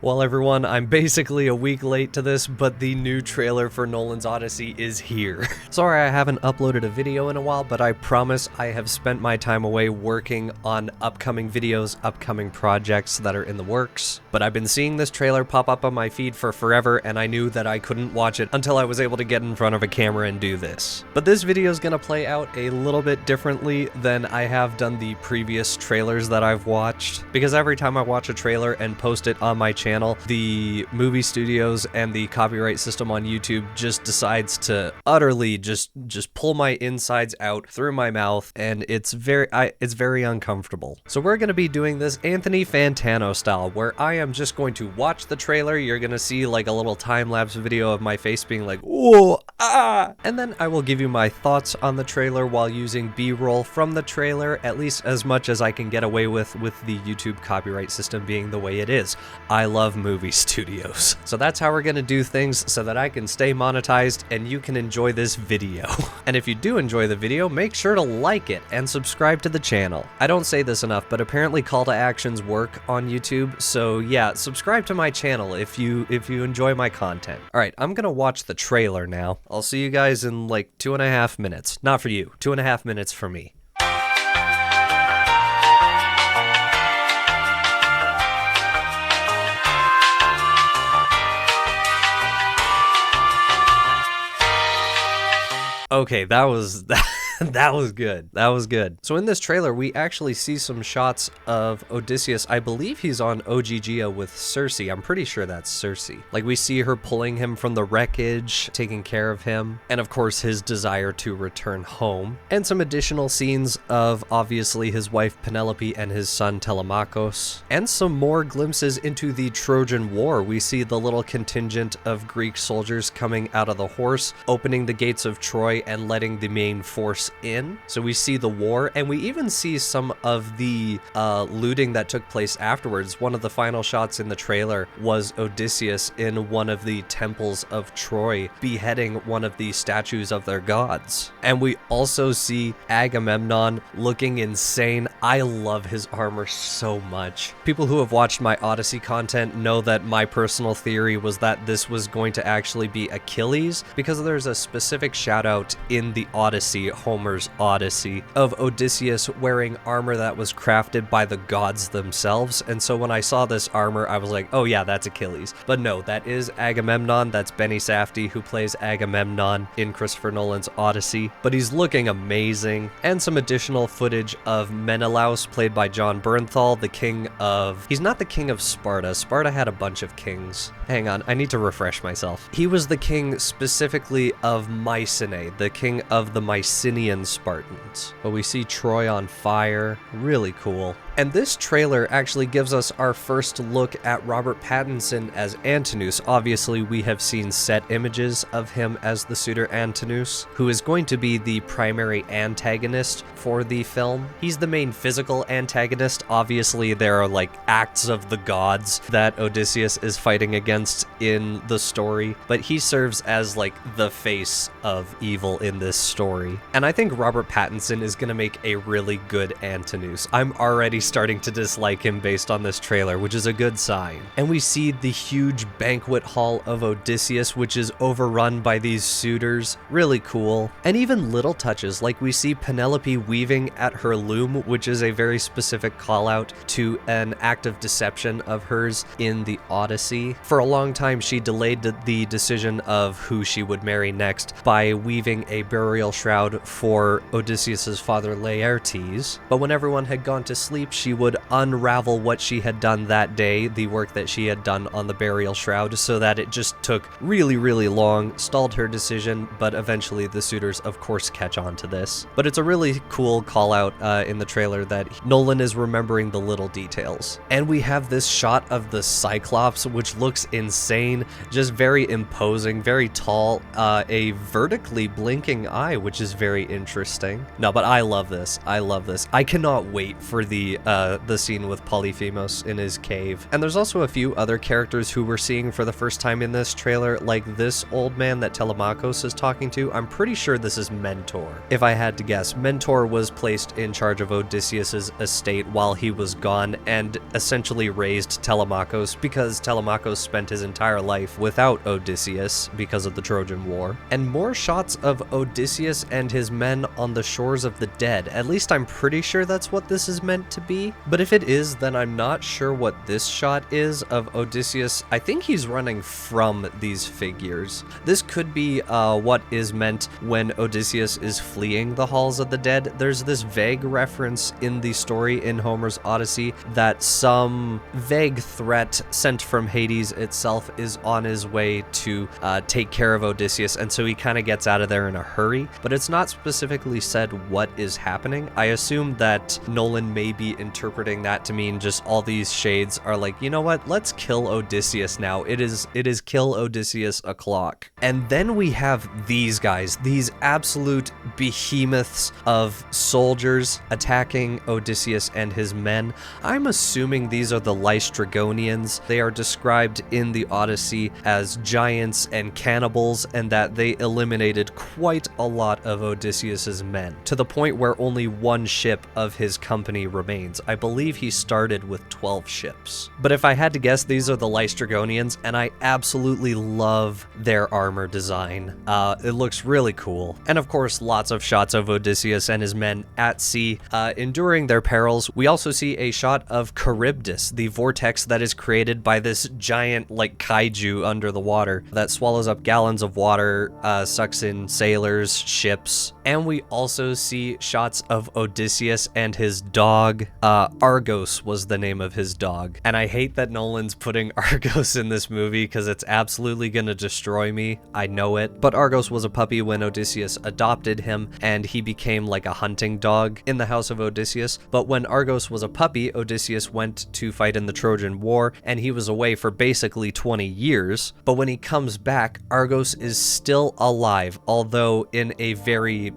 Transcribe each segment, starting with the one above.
Well, everyone, I'm basically a week late to this, but the new trailer for Nolan's Odyssey is here. Sorry I haven't uploaded a video in a while, but I promise I have spent my time away working on upcoming videos, upcoming projects that are in the works. But I've been seeing this trailer pop up on my feed for forever, and I knew that I couldn't watch it until I was able to get in front of a camera and do this. But this video is going to play out a little bit differently than I have done the previous trailers that I've watched, because every time I watch a trailer and post it on my channel, the movie studios and the copyright system on YouTube just decides to utterly just pull my insides out through my mouth, and it's very uncomfortable. So we're going to be doing this Anthony Fantano style, where I am just going to watch the trailer. You're going to see like a little time-lapse video of my face being like, "Whoa, ah!" And then I will give you my thoughts on the trailer while using B-roll from the trailer, at least as much as I can get away with the YouTube copyright system being the way it is. I love movie studios. So that's how we're gonna do things so that I can stay monetized and you can enjoy this video. And if you do enjoy the video, make sure to like it and subscribe to the channel. I don't say this enough, but apparently call to actions work on YouTube. So yeah, subscribe to my channel if you enjoy my content. All right, I'm gonna watch the trailer now. I'll see you guys in like 2.5 minutes. Not for you, 2.5 minutes for me. Okay, that was that was good. That was good. So in this trailer, we actually see some shots of Odysseus. I believe he's on Ogygia with Circe. I'm pretty sure that's Circe. Like, we see her pulling him from the wreckage, taking care of him, and of course his desire to return home. And some additional scenes of obviously his wife Penelope and his son Telemachus. And some more glimpses into the Trojan War. We see the little contingent of Greek soldiers coming out of the horse, opening the gates of Troy and letting the main force in. So we see the war, and we even see some of the looting that took place afterwards. One of the final shots in the trailer was Odysseus in one of the temples of Troy beheading one of the statues of their gods. And we also see Agamemnon looking insane. I love his armor so much. People who have watched my Odyssey content know that my personal theory was that this was going to actually be Achilles, because there's a specific shout out in the Odyssey, Homer's Odyssey, of Odysseus wearing armor that was crafted by the gods themselves. And so when I saw this armor, I was like, oh yeah, that's Achilles. But no, that is Agamemnon. That's Benny Safdie, who plays Agamemnon in Christopher Nolan's Odyssey. But he's looking amazing. And some additional footage of Menelaus, played by John Bernthal, the king of... He's not the king of Sparta. Sparta had a bunch of kings. Hang on, I need to refresh myself. He was the king specifically of Mycenae, the king of the Mycenaean Spartans. But we see Troy on fire. Really cool. And this trailer actually gives us our first look at Robert Pattinson as Antinous. Obviously, we have seen set images of him as the suitor Antinous, who is going to be the primary antagonist for the film. He's the main physical antagonist. Obviously, there are like acts of the gods that Odysseus is fighting against in the story, but he serves as like the face of evil in this story. And I think Robert Pattinson is going to make a really good Antinous. I'm already starting to dislike him based on this trailer, which is a good sign. And we see the huge banquet hall of Odysseus, which is overrun by these suitors. Really cool. And even little touches, like we see Penelope weaving at her loom, which is a very specific call out to an act of deception of hers in the Odyssey. For a long time, she delayed the decision of who she would marry next by weaving a burial shroud for Odysseus's father Laertes. But when everyone had gone to sleep, she would unravel what she had done that day, the work that she had done on the burial shroud, so that it just took really, really long, stalled her decision, but eventually the suitors, of course, catch on to this. But it's a really cool call out in the trailer that Nolan is remembering the little details. And we have this shot of the Cyclops, which looks insane, just very imposing, very tall, a vertically blinking eye, which is very interesting. No, but I love this. I love this. I cannot wait for the the scene with Polyphemus in his cave. And there's also a few other characters who we're seeing for the first time in this trailer, like this old man that Telemachus is talking to. I'm pretty sure this is Mentor, if I had to guess. Mentor was placed in charge of Odysseus's estate while he was gone and essentially raised Telemachus because Telemachus spent his entire life without Odysseus because of the Trojan War. And more shots of Odysseus and his men on the shores of the dead. At least I'm pretty sure that's what this is meant to be. But if it is, then I'm not sure what this shot is of Odysseus. I think he's running from these figures. This could be what is meant when Odysseus is fleeing the halls of the dead. There's this vague reference in the story in Homer's Odyssey that some vague threat sent from Hades itself is on his way to take care of Odysseus, and so he kind of gets out of there in a hurry, but it's not specifically said what is happening. I assume that Nolan may be interpreting that to mean just all these shades are like, you know what, let's kill Odysseus now. It is kill Odysseus o'clock. And then we have these guys, these absolute behemoths of soldiers attacking Odysseus and his men. I'm assuming these are the Lystragonians. They are described in the Odyssey as giants and cannibals, and that they eliminated quite a lot of Odysseus's men, to the point where only one ship of his company remains. I believe he started with 12 ships. But if I had to guess, these are the Lystragonians, and I absolutely love their armor design. It looks really cool. And of course, lots of shots of Odysseus and his men at sea, enduring their perils. We also see a shot of Charybdis, the vortex that is created by this giant, like, kaiju under the water that swallows up gallons of water, sucks in sailors, ships. And we also see shots of Odysseus and his dog. Argos was the name of his dog. And I hate that Nolan's putting Argos in this movie because it's absolutely gonna destroy me. I know it. But Argos was a puppy when Odysseus adopted him, and he became like a hunting dog in the house of Odysseus. But when Argos was a puppy, Odysseus went to fight in the Trojan War, and he was away for basically 20 years. But when he comes back, Argos is still alive, although in a very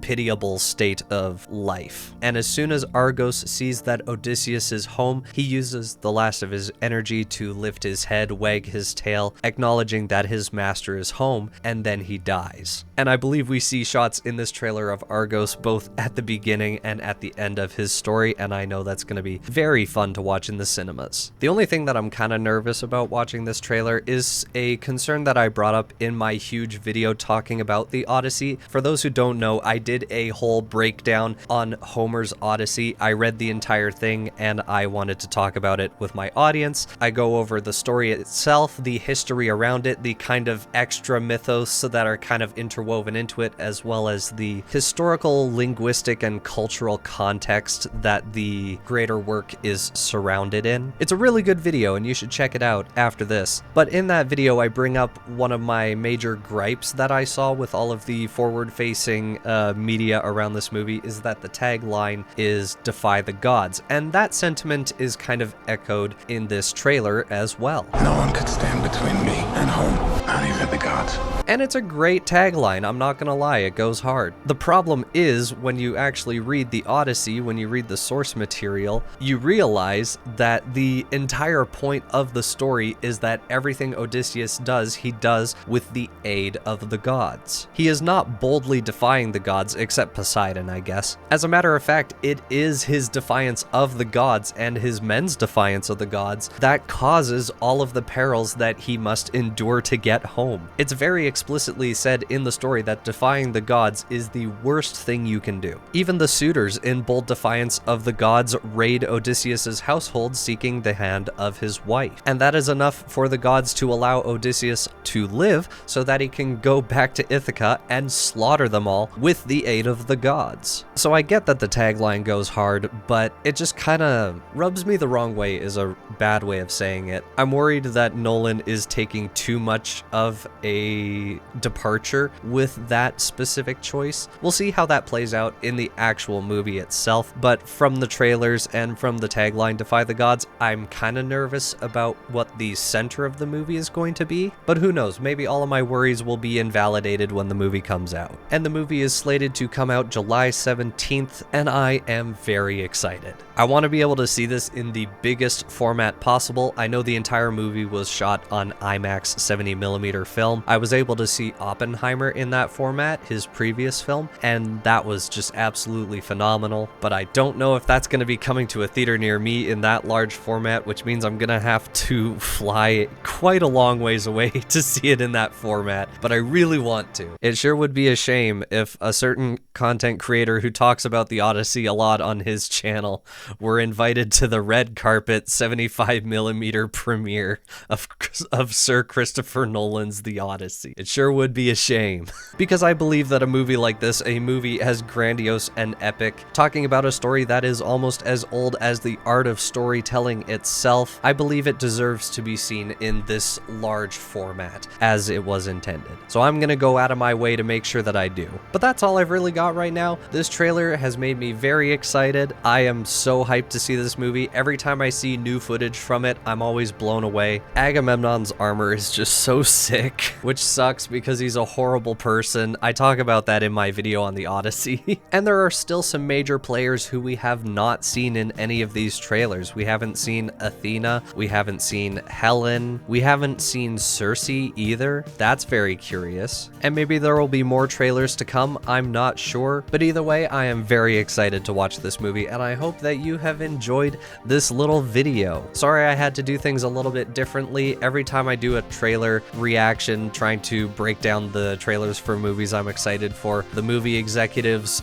pitiable state of life. And as soon as Argos sees that Odysseus is home, he uses the last of his energy to lift his head, wag his tail, acknowledging that his master is home, and then he dies. And I believe we see shots in this trailer of Argos both at the beginning and at the end of his story, and I know that's going to be very fun to watch in the cinemas. The only thing that I'm kind of nervous about watching this trailer is a concern that I brought up in my huge video talking about the Odyssey. For those who don't know, I did a whole breakdown on Homer's Odyssey. I read the entire thing and I wanted to talk about it with my audience. I go over the story itself, the history around it, the kind of extra mythos that are kind of interwoven into it, as well as the historical, linguistic, and cultural context that the greater work is surrounded in. It's a really good video and you should check it out after this. But in that video, I bring up one of my major gripes that I saw with all of the forward-facing media around this movie is that the tagline is "Defy the Gods," and that sentiment is kind of echoed in this trailer as well. No one could stand between me and home, not even the gods. And it's a great tagline, I'm not gonna lie, it goes hard. The problem is, when you actually read the Odyssey, when you read the source material, you realize that the entire point of the story is that everything Odysseus does, he does with the aid of the gods. He is not boldly defying the gods, except Poseidon, I guess. As a matter of fact, it is his defiance of the gods and his men's defiance of the gods that causes all of the perils that he must endure to get home. It's very explicitly said in the story that defying the gods is the worst thing you can do. Even the suitors, in bold defiance of the gods, raid Odysseus's household seeking the hand of his wife. And that is enough for the gods to allow Odysseus to live so that he can go back to Ithaca and slaughter them all with the aid of the gods. So I get that the tagline goes hard, but it just kind of rubs me the wrong way is a bad way of saying it. I'm worried that Nolan is taking too much of a departure with that specific choice. We'll see how that plays out in the actual movie itself, but from the trailers and from the tagline "Defy the Gods," I'm kind of nervous about what the center of the movie is going to be, but who knows, maybe all of my worries will be invalidated when the movie comes out. And the movie is slated to come out July 17th, and I am very excited. I want to be able to see this in the biggest format possible. I know the entire movie was shot on IMAX 70mm film. I was able to see Oppenheimer in that format, his previous film, and that was just absolutely phenomenal. But I don't know if that's going to be coming to a theater near me in that large format, which means I'm going to have to fly quite a long ways away to see it in that format, but I really want to. It sure would be a shame if a certain content creator who talks about the Odyssey a lot on his channel were invited to the red carpet 75mm premiere of Sir Christopher Nolan's The Odyssey. It sure would be a shame. Because I believe that a movie like this, a movie as grandiose and epic, talking about a story that is almost as old as the art of storytelling itself, I believe it deserves to be seen in this large format as it was intended. So I'm gonna go out of my way to make sure that I do. But that's all I've really got right now. This trailer has made me very excited. I am so hyped to see this movie. Every time I see new footage from it, I'm always blown away. Agamemnon's armor is just so sick, which sucks because he's a horrible person. I talk about that in my video on the Odyssey. And there are still some major players who we have not seen in any of these trailers. We haven't seen Athena, we haven't seen Helen, we haven't seen Cersei either. That's very curious. And maybe there will be more trailers to come, I'm not sure. But either way, I am very excited to watch this movie, and I hope that you have enjoyed this little video. Sorry I had to do things a little bit differently. Every time I do a trailer reaction trying to break down the trailers for movies I'm excited for, the movie executives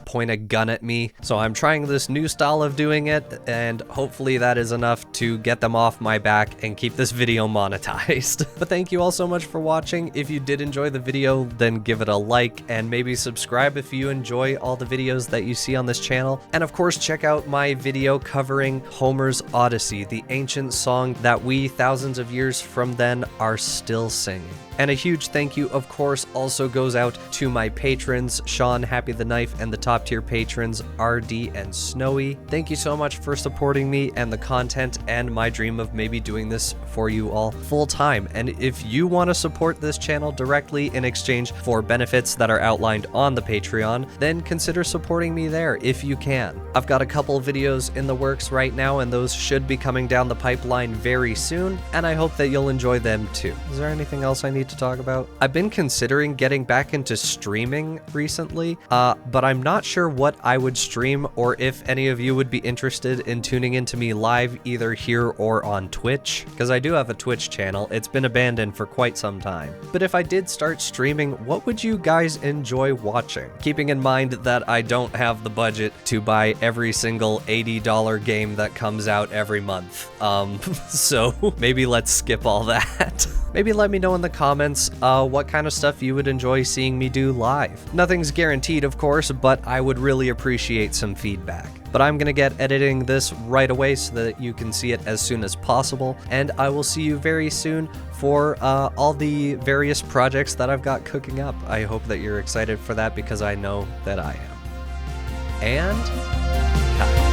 point a gun at me. So I'm trying this new style of doing it, and hopefully that is enough to get them off my back and keep this video monetized. But thank you all so much for watching. If you did enjoy the video, then give it a like and maybe subscribe if you enjoy all the videos that you see on this channel. And of course, check out my video covering Homer's Odyssey, the ancient song that we, thousands of years from then, are still singing. And a huge thank you, of course, also goes out to my patrons, Sean, Happy the Knife, and the top tier patrons, RD and Snowy. Thank you so much for supporting me and the content and my dream of maybe doing this for you all full time. And if you want to support this channel directly in exchange for benefits that are outlined on the Patreon, then consider supporting me there if you can. I've got a couple videos in the works right now, and those should be coming down the pipeline very soon, and I hope that you'll enjoy them too. Is there anything else I need to talk about? I've been considering getting back into streaming recently, but I'm not sure what I would stream or if any of you would be interested in tuning into me live either here or on Twitch, because I do have a Twitch channel. It's been abandoned for quite some time. But if I did start streaming, what would you guys enjoy watching? Keeping in mind that I don't have the budget to buy every single $80 game that comes out every month. So maybe let's skip all that. Maybe let me know in the comments what kind of stuff you would enjoy seeing me do live. Nothing's guaranteed, of course, but I would really appreciate some feedback. But I'm gonna get editing this right away so that you can see it as soon as possible, and I will see you very soon for all the various projects that I've got cooking up. I hope that you're excited for that because I know that I am. And cut.